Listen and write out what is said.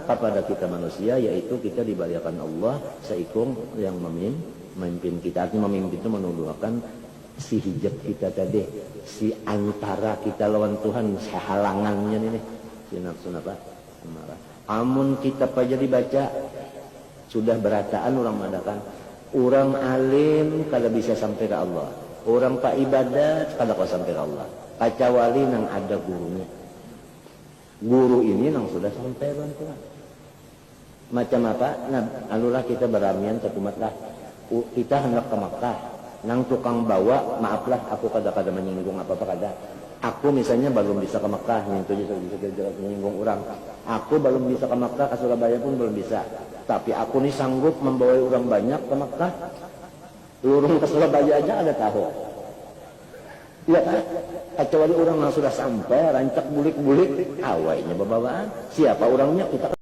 kepada kita manusia, yaitu kita dibaliakan Allah seikung yang memimpin kita. Artinya memimpin itu menuduhkan si hijab kita tadi, si antara kita lawan Tuhan, halangannya ini, si nafsu apa? Marah. Amun kita aja dibaca sudah berataan orang madakan. Orang alim kalau bisa sampai ke Allah. Orang pak ibadat kalau kau sampai ke Allah. Kacawali nang ada gurunya. Guru ini nang sudah sampai bantuan. Macam apa? Nah, anulah kita beramian sekumat lah. Kita hendak ke Makkah. Nang tukang bawa, maaflah aku kada-kada menyinggung apa-apa kada. Aku misalnya belum bisa ke Makkah, nyentuhnya bisa menyinggung orang. Aku belum bisa ke Makkah, ke Surabaya pun belum bisa. Tapi aku nih sanggup membawa orang banyak ke Makkah. Lurung ke Surabaya aja ada tahu. Ya kan? Kecuali orang yang sudah sampai, rancak bulik-bulik, awalnya babawaan. Siapa orangnya kita